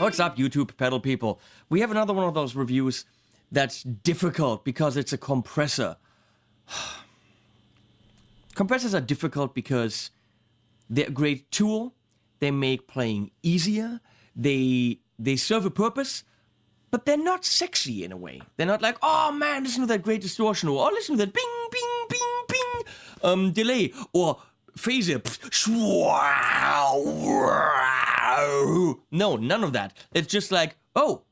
What's up, YouTube pedal people? We have another one of those reviews that's difficult because it's a compressor. Compressors are difficult because they're a great tool. They make playing easier. They serve a purpose, but they're not sexy in a way. They're not like, oh man, listen to that great distortion, or oh, listen to that bing, bing, bing, bing, delay, or phaser. No, none of that. It's just like, oh,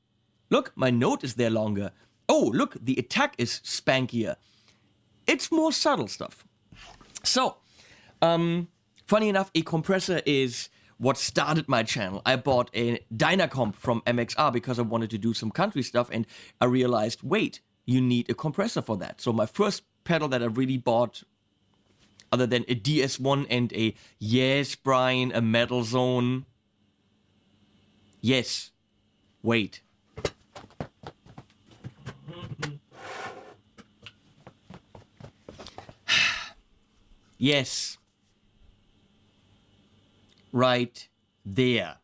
look, my note is there longer. Oh, look, the attack is spankier. It's more subtle stuff. So, funny enough, a compressor is what started my channel. I bought a Dynacomp from MXR because I wanted to do some country stuff, and I realized, wait, you need a compressor for that. So my first pedal that I really bought, other than a DS1 and a Yes, Brian, a Metal Zone. Yes. Wait. Yes. Right there.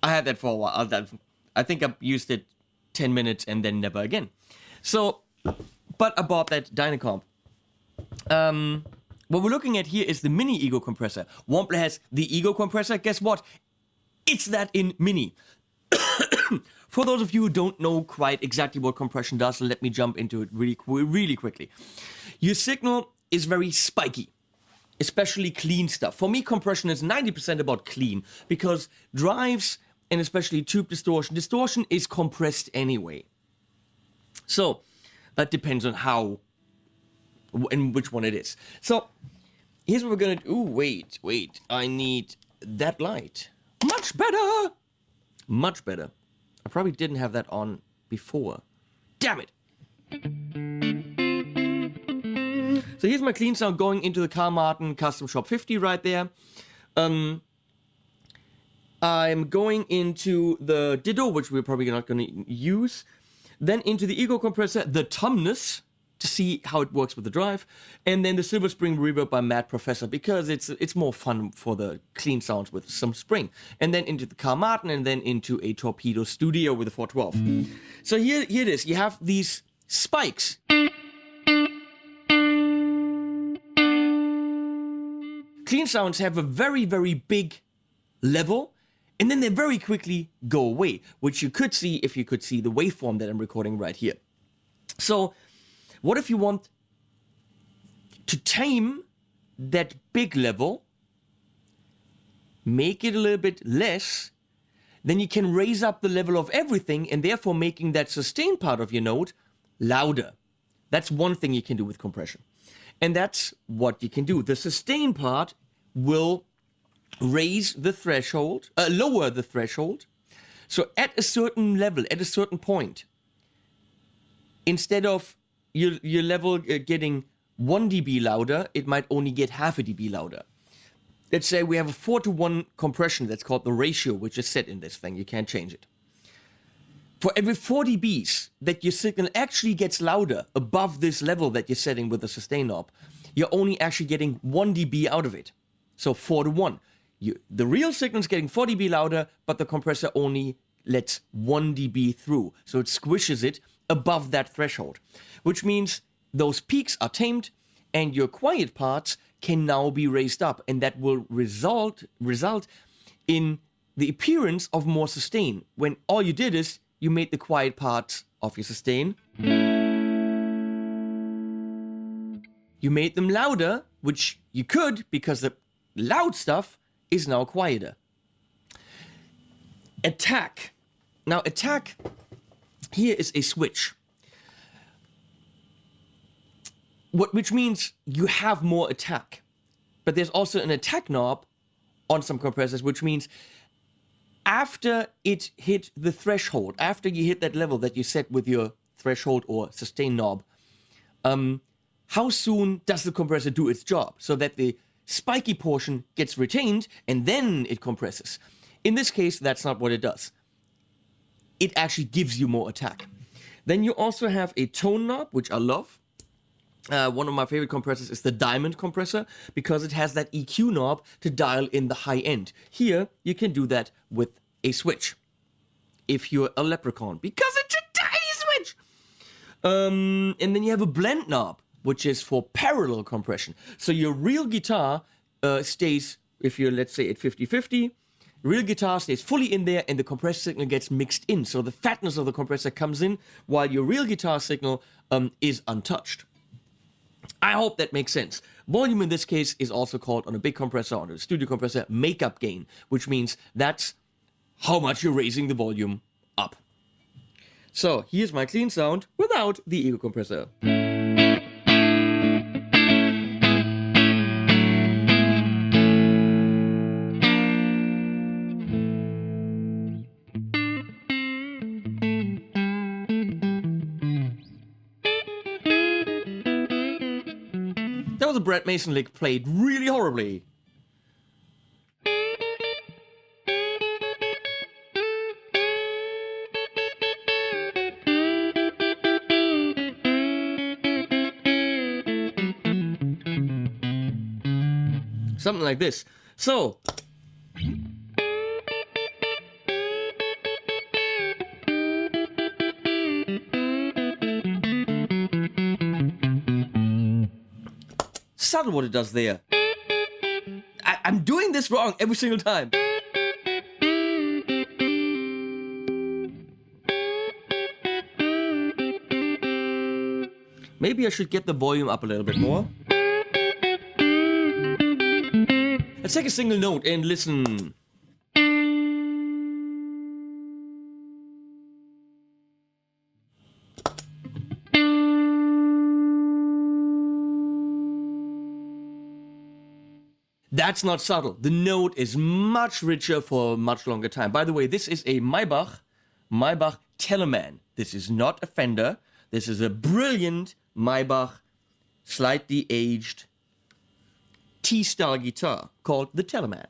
I had that for a while. I think I used it 10 minutes and then never again. So, but I bought that Dynacomp. What we're looking at here is the mini ego compressor. Wampler has the ego compressor. Guess what? It's that in mini. For those of you who don't know quite exactly what compression does, let me jump into it really quickly. Your signal is very spiky, especially clean stuff. For me, compression is 90% about clean, because drives, and especially tube distortion is compressed anyway. So, that depends on how and which one it is. So, here's what we're gonna do. Ooh, wait, I need that light. Much better! Much better. I probably didn't have that on before. Damn it! So here's my clean sound going into the Carl Martin Custom Shop 50 right there. I'm going into the Ditto, which we're probably not going to use. Then into the Ego Compressor, the Tumnus, to see how it works with the drive. And then the Silver Spring Reverb by Mad Professor, because it's more fun for the clean sounds with some spring. And then into the Carl Martin, and then into a Torpedo Studio with a 412. So here it is. You have these spikes. Clean sounds have a very, very big level, and then they very quickly go away, which you could see if you could see the waveform that I'm recording right here. So, what if you want to tame that big level, make it a little bit less, then you can raise up the level of everything, and therefore making that sustain part of your note louder. That's one thing you can do with compression. And that's what you can do. The sustain part will raise the threshold, lower the threshold. So at a certain level, at a certain point, instead of your level getting 1 dB louder, it might only get half a dB louder. Let's say we have a 4:1 compression, that's called the ratio, which is set in this thing, you can't change it. For every 4 dBs that your signal actually gets louder above this level that you're setting with the sustain knob, you're only actually getting 1 dB out of it. So 4:1. The real signal's getting 4 dB louder, but the compressor only lets 1 dB through. So it squishes it above that threshold, which means those peaks are tamed and your quiet parts can now be raised up, and that will result in the appearance of more sustain, when all you did is you made the quiet parts of your sustain. You made them louder, which you could because the loud stuff is now quieter. Attack. Now attack, here is a switch. Which means you have more attack. But there's also an attack knob on some compressors, which means after it hit the threshold, after you hit that level that you set with your threshold or sustain knob, how soon does the compressor do its job so that the spiky portion gets retained and then it compresses? In this case, that's not what it does. It actually gives you more attack. Then you also have a tone knob, which I love. One of my favorite compressors is the Diamond compressor because it has that EQ knob to dial in the high end. Here, you can do that with a switch if you're a leprechaun because it's a tiny switch. And then you have a blend knob, which is for parallel compression. So your real guitar stays, if you're, let's say, at 50-50, real guitar stays fully in there and the compressor signal gets mixed in. So the fatness of the compressor comes in while your real guitar signal is untouched. I hope that makes sense. Volume in this case is also called, on a big compressor, on a studio compressor, makeup gain, which means that's how much you're raising the volume up. So here's my clean sound without the ego compressor. That was a Brad Mason lick played really horribly. Something like this. So, subtle what it does there. I'm doing this wrong every single time. Maybe I should get the volume up a little bit more. Let's take a single note and listen. That's not subtle. The note is much richer for a much longer time. By the way, this is a Maybach Telemann. This is not a Fender. This is a brilliant Maybach, slightly aged T-style guitar called the Telemann.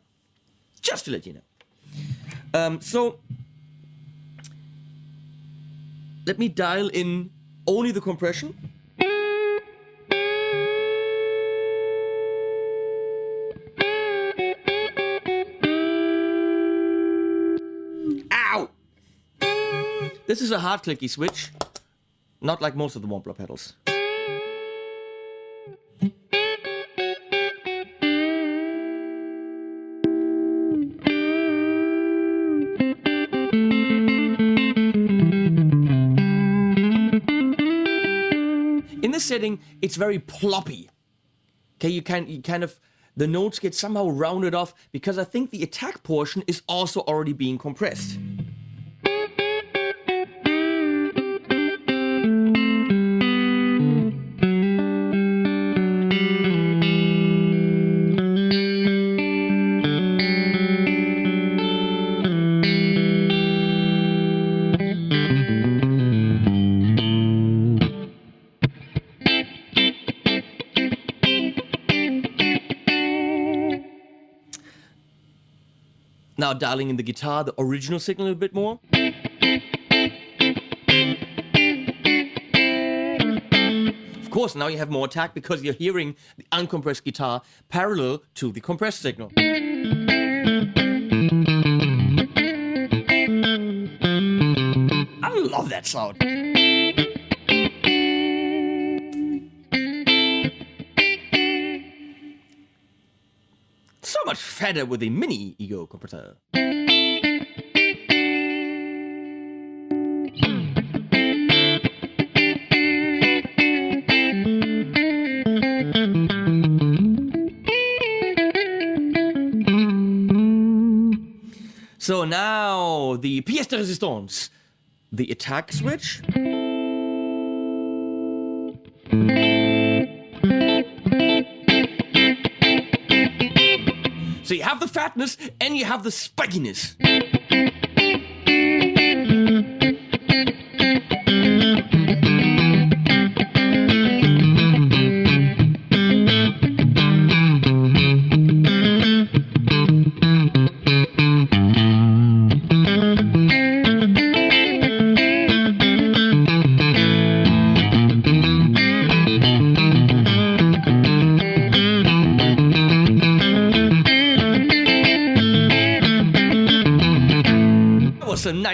Just to let you know. So, let me dial in only the compression. Ow! This is a hard clicky switch, not like most of the Wampler pedals. In this setting, it's very ploppy. Okay, you kind of, the notes get somehow rounded off because I think the attack portion is also already being compressed. Now dialing in the guitar, the original signal a bit more. Of course, now you have more attack because you're hearing the uncompressed guitar parallel to the compressed signal. I love that sound. So much fatter with a mini ego compressor. So now the pièce de résistance, the attack switch. So you have the fatness and you have the spikiness.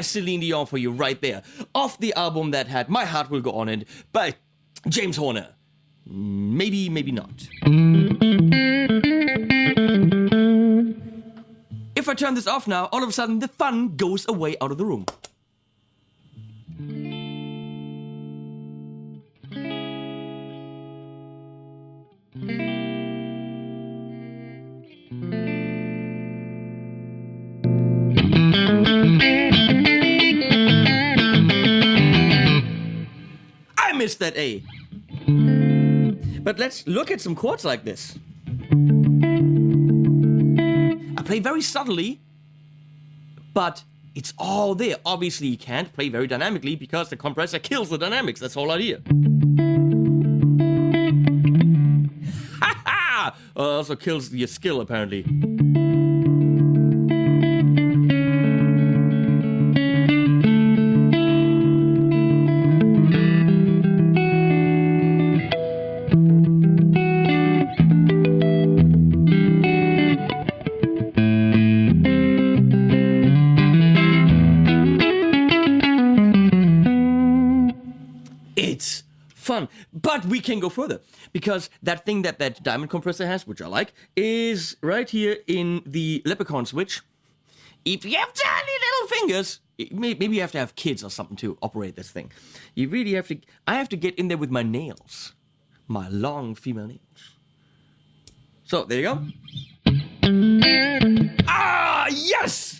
nice Celine Dion for you right there. Off the album that had My Heart Will Go On It by James Horner. Maybe not. If I turn this off now, all of a sudden the fun goes away out of the room. I missed that A. But let's look at some chords like this. I play very subtly, but it's all there. Obviously, you can't play very dynamically because the compressor kills the dynamics. That's the whole idea. Ha ha! Also kills your skill, apparently. It's fun, but we can go further because that thing that diamond compressor has, which I like, is right here in the Leprechaun switch. If you have tiny little fingers, maybe you have to have kids or something to operate this thing. You really have to. I have to get in there with my nails, my long female nails. So there you go. Ah, yes.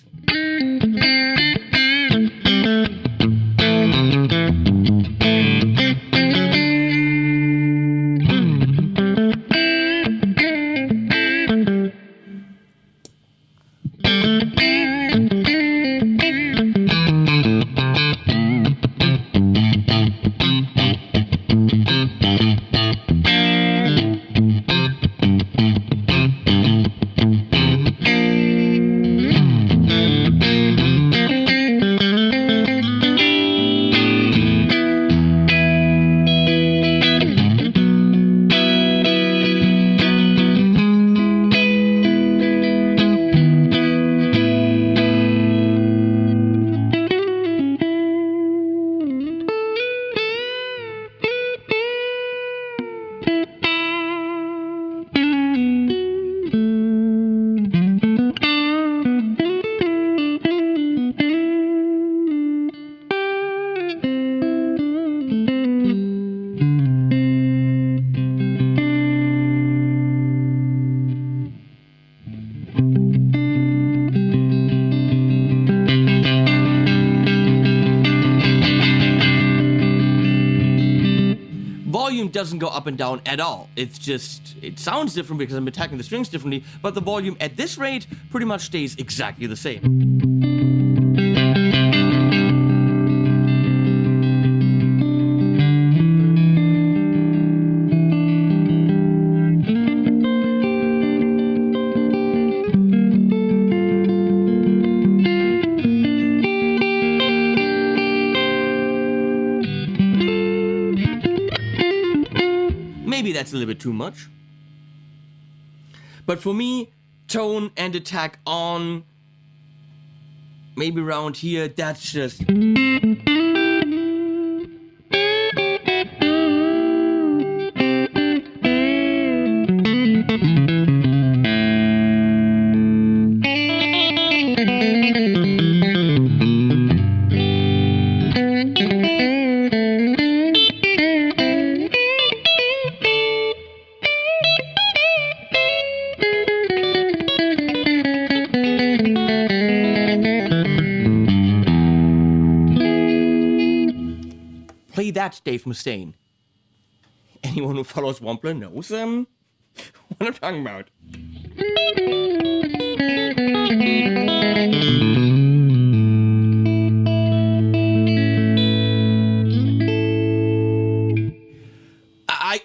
Doesn't go up and down at all. It's just, it sounds different because I'm attacking the strings differently, but the volume at this rate pretty much stays exactly the same. Maybe that's a little bit too much. But for me, tone and attack on, maybe around here, that's just... Play that, Dave Mustaine. Anyone who follows Wampler knows what I'm talking about.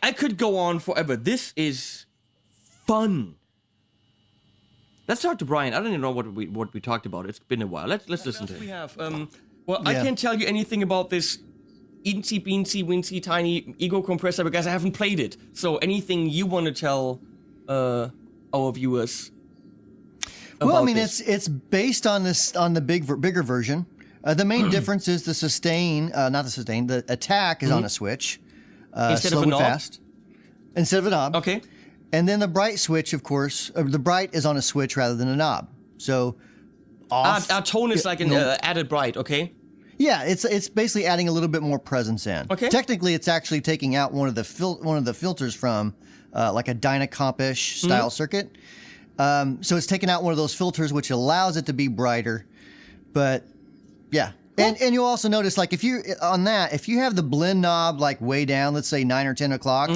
I could go on forever. This is fun. Let's talk to Brian. I don't even know what we talked about. It's been a while. Let's listen to it. We have. I can't tell you anything about this eensy beensy wincy tiny ego compressor because I haven't played it. So anything you want to tell our viewers? Well, I mean, it's based on the bigger version. The main difference is the sustain, not the sustain, the attack is on a switch. Instead slow of a and knob? fast. Instead of a knob. Okay. And then the bright switch, of course, the bright is on a switch rather than a knob. So off. Our tone is like an added bright, okay? Yeah, it's basically adding a little bit more presence in. Okay. Technically, it's actually taking out one of the filters from like a Dynacomp-ish style circuit. So it's taking out one of those filters, which allows it to be brighter. But yeah, and you'll also notice, like, if you have the blend knob like way down, let's say 9 or 10 o'clock,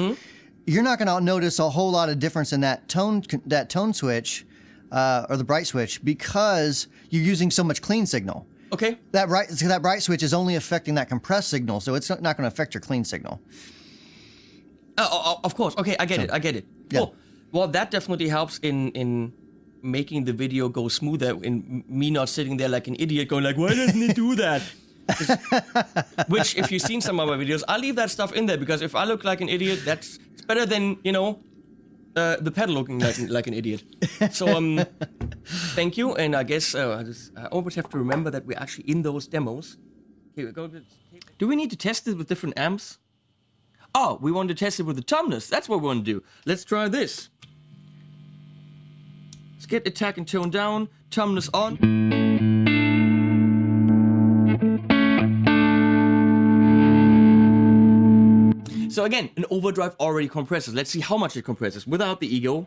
you're not going to notice a whole lot of difference in that tone switch or the bright switch because you're using so much clean signal. Okay. That bright switch is only affecting that compressed signal, so it's not going to affect your clean signal. Of course. Okay, I get it. Yeah. Cool. Well, that definitely helps in making the video go smoother, and me not sitting there like an idiot going like, why doesn't it do that? Which, if you've seen some of my videos, I leave that stuff in there because if I look like an idiot, it's better than, the pedal looking like an idiot. So, thank you, and I guess I always have to remember that we're actually in those demos. Here we go. Do we need to test it with different amps? Oh, we want to test it with the Tumnus. That's what we want to do. Let's try this. Let's get attack and tone down. Tumnus on. So again, an overdrive already compresses. Let's see how much it compresses without the ego.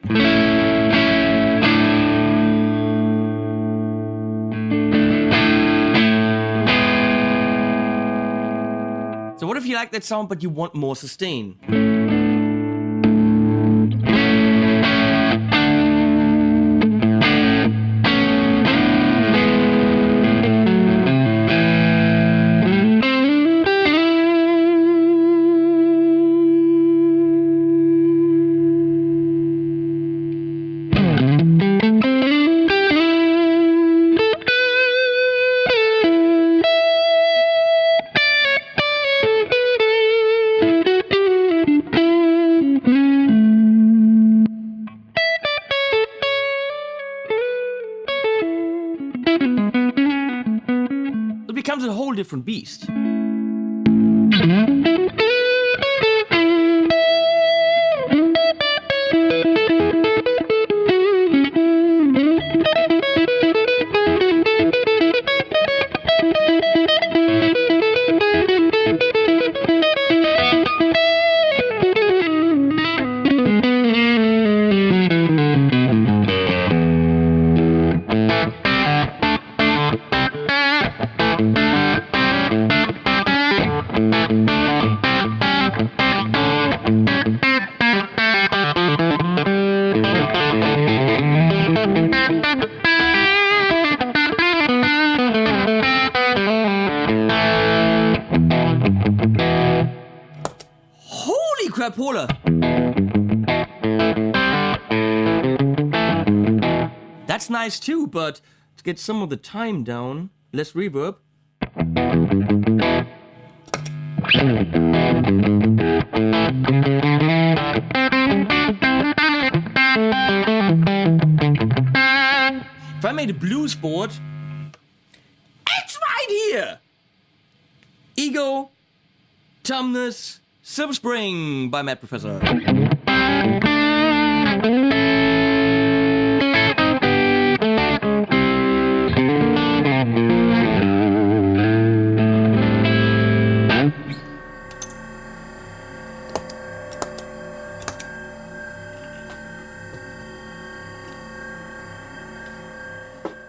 So what if you like that sound but you want more sustain? It becomes a whole different beast. Holy crapola! That's nice too, but to get some of the time down, less reverb. If I made a blues board, it's right here! Ego, Tumnus, Silver Spring by Mad Professor.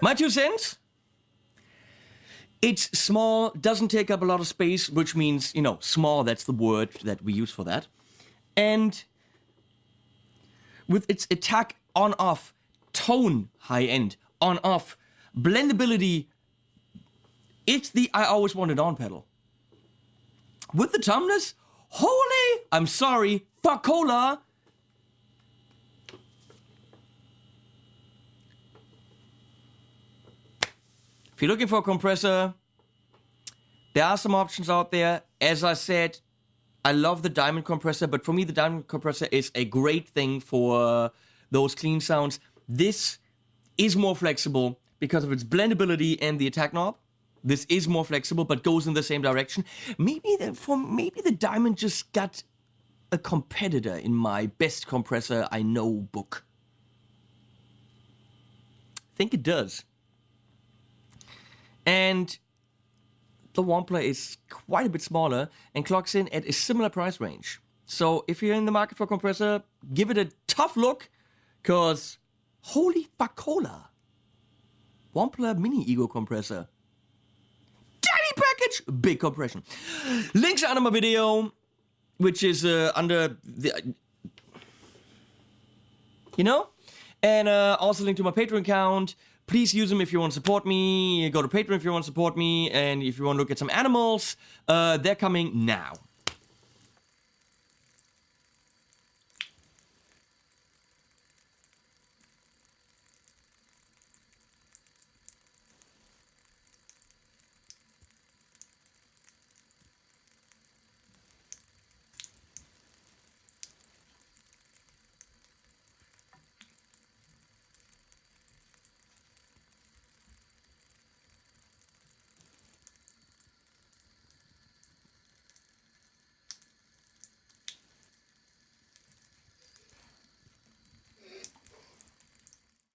My 2 cents? It's small, doesn't take up a lot of space, which means, small, that's the word that we use for that. And with its attack on-off, tone high-end, on-off, blendability, it's the I always wanted on pedal. With the Tumnus, holy, I'm sorry, fuck-cola. If you're looking for a compressor, there are some options out there. As I said, I love the diamond compressor, but for me, the diamond compressor is a great thing for those clean sounds. This is more flexible because of its blendability and the attack knob. This is more flexible, but goes in the same direction. Maybe the Diamond just got a competitor in my best compressor I know book. I think it does. And the Wampler is quite a bit smaller and clocks in at a similar price range. So if you're in the market for a compressor, give it a tough look, because holy fuck-cola. Wampler Mini Ego Compressor. Tiny package, big compression. Links are under my video, which is under the... And also link to my Patreon account. Please use them if you want to support me. Go to Patreon if you want to support me. And if you want to look at some animals, they're coming now.